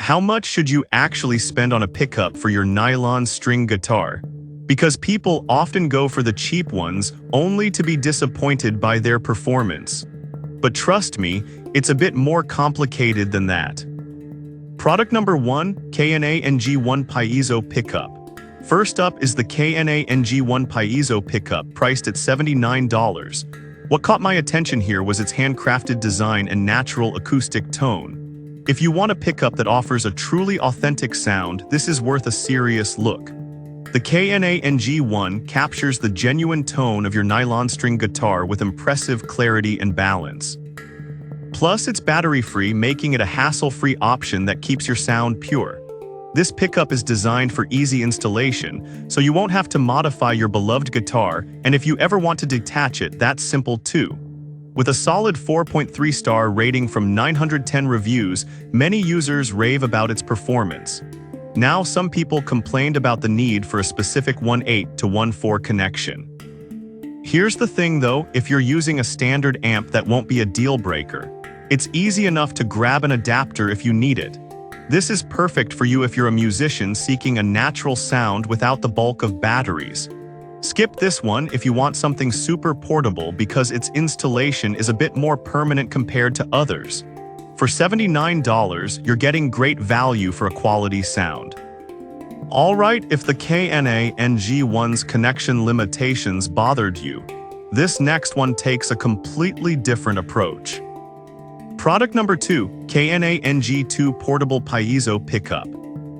How much should you actually spend on a pickup for your nylon string guitar? Because people often go for the cheap ones only to be disappointed by their performance. But trust me, it's a bit more complicated than that. Product number 1, K&A NG1 Piezo Pickup. First up is the K&A NG1 Piezo Pickup, priced at $79. What caught my attention here was its handcrafted design and natural acoustic tone. If you want a pickup that offers a truly authentic sound, this is worth a serious look. The K&A NG1 captures the genuine tone of your nylon string guitar with impressive clarity and balance. Plus, it's battery-free, making it a hassle-free option that keeps your sound pure. This pickup is designed for easy installation, so you won't have to modify your beloved guitar, and if you ever want to detach it, that's simple too. With a solid 4.3-star rating from 910 reviews, many users rave about its performance. Now, some people complained about the need for a specific 1.8 to 1.4 connection. Here's the thing though, if you're using a standard amp, that won't be a deal breaker. It's easy enough to grab an adapter if you need it. This is perfect for you if you're a musician seeking a natural sound without the bulk of batteries. Skip this one if you want something super portable because its installation is a bit more permanent compared to others. For $79, you're getting great value for a quality sound. Alright, if the K&A NG1's connection limitations bothered you, this next one takes a completely different approach. Product number 2, K&A NG2 Portable Piezo Pickup.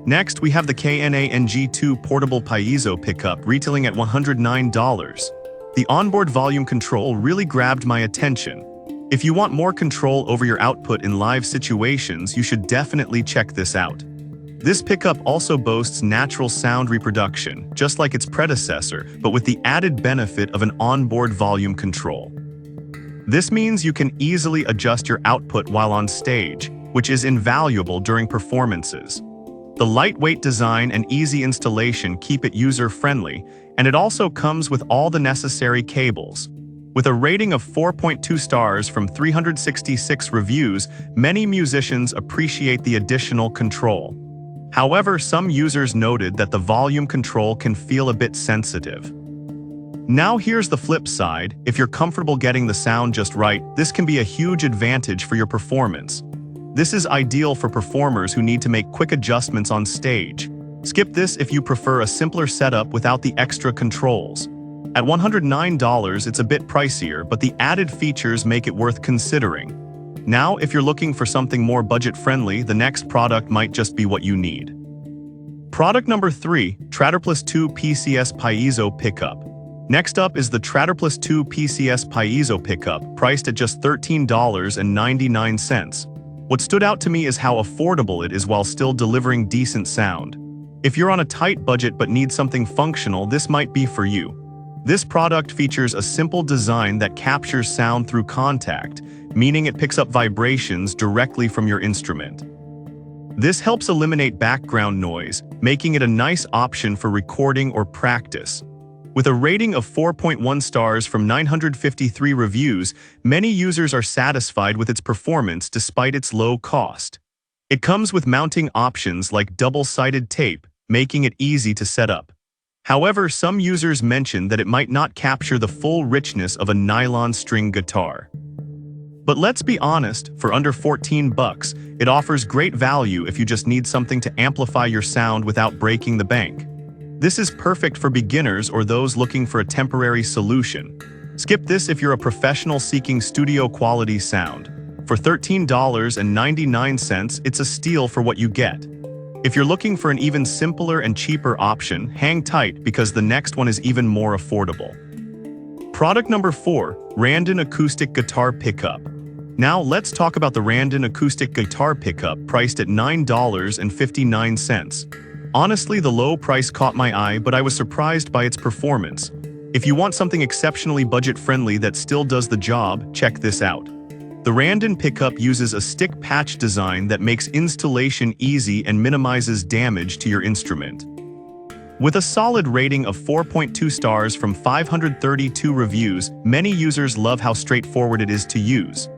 Next, we have the K&A NG2 Portable Piezo Pickup, retailing at $109. The onboard volume control really grabbed my attention. If you want more control over your output in live situations, you should definitely check this out. This pickup also boasts natural sound reproduction, just like its predecessor, but with the added benefit of an onboard volume control. This means you can easily adjust your output while on stage, which is invaluable during performances. The lightweight design and easy installation keep it user-friendly, and it also comes with all the necessary cables. With a rating of 4.2 stars from 366 reviews, many musicians appreciate the additional control. However, some users noted that the volume control can feel a bit sensitive. Now here's the flip side. If you're comfortable getting the sound just right, this can be a huge advantage for your performance. This is ideal for performers who need to make quick adjustments on stage. Skip this if you prefer a simpler setup without the extra controls. At $109, it's a bit pricier, but the added features make it worth considering. Now, if you're looking for something more budget-friendly, the next product might just be what you need. Product number 3, Traderplus 2 PCS Piezo Pickup. Next up is the Traderplus 2 PCS Piezo Pickup, priced at just $13.99. What stood out to me is how affordable it is while still delivering decent sound. If you're on a tight budget but need something functional, this might be for you. This product features a simple design that captures sound through contact, meaning it picks up vibrations directly from your instrument. This helps eliminate background noise, making it a nice option for recording or practice. With a rating of 4.1 stars from 953 reviews, many users are satisfied with its performance despite its low cost. It comes with mounting options like double-sided tape, making it easy to set up. However, some users mentioned that it might not capture the full richness of a nylon string guitar. But let's be honest, for under $14, it offers great value if you just need something to amplify your sound without breaking the bank. This is perfect for beginners or those looking for a temporary solution. Skip this if you're a professional seeking studio-quality sound. For $13.99, it's a steal for what you get. If you're looking for an even simpler and cheaper option, hang tight because the next one is even more affordable. Product number 4, Randon Acoustic Guitar Pickup. Now let's talk about the Randon Acoustic Guitar Pickup, priced at $9.59. Honestly, the low price caught my eye, but I was surprised by its performance. If you want something exceptionally budget-friendly that still does the job, check this out. The Randon pickup uses a stick patch design that makes installation easy and minimizes damage to your instrument. With a solid rating of 4.2 stars from 532 reviews, many users love how straightforward it is to use.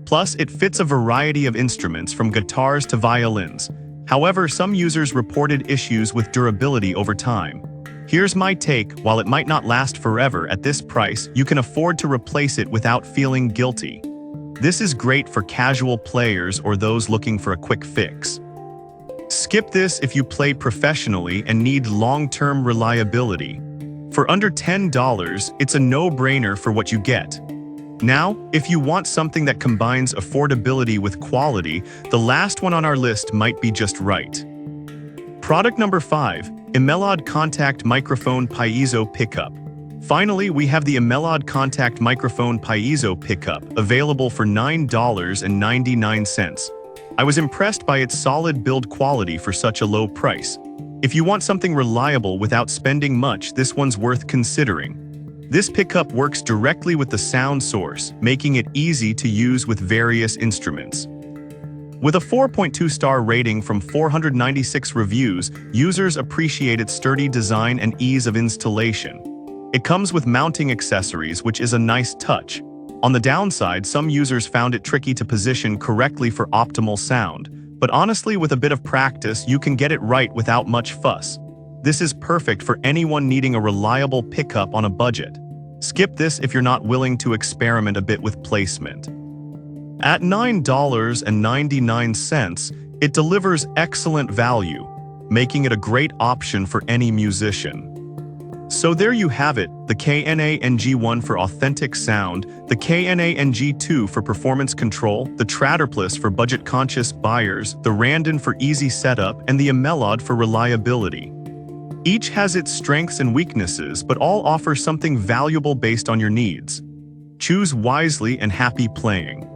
Plus, it fits a variety of instruments from guitars to violins. However, some users reported issues with durability over time. Here's my take: while it might not last forever, at this price, you can afford to replace it without feeling guilty. This is great for casual players or those looking for a quick fix. Skip this if you play professionally and need long-term reliability. For under $10, it's a no-brainer for what you get. Now, if you want something that combines affordability with quality, the last one on our list might be just right. Product number 5, Emelod Contact Microphone Piezo Pickup. Finally, we have the Emelod Contact Microphone Piezo Pickup, available for $9.99. I was impressed by its solid build quality for such a low price. If you want something reliable without spending much, this one's worth considering. This pickup works directly with the sound source, making it easy to use with various instruments. With a 4.2-star rating from 496 reviews, users appreciate its sturdy design and ease of installation. It comes with mounting accessories, which is a nice touch. On the downside, some users found it tricky to position correctly for optimal sound, but honestly, with a bit of practice, you can get it right without much fuss. This is perfect for anyone needing a reliable pickup on a budget. Skip this if you're not willing to experiment a bit with placement. At $9.99, it delivers excellent value, making it a great option for any musician. So there you have it, the KNA-NG1 for authentic sound, the KNA-NG2 for performance control, the Traderplus for budget-conscious buyers, the Randon for easy setup, and the Emelod for reliability. Each has its strengths and weaknesses, but all offer something valuable based on your needs. Choose wisely and happy playing.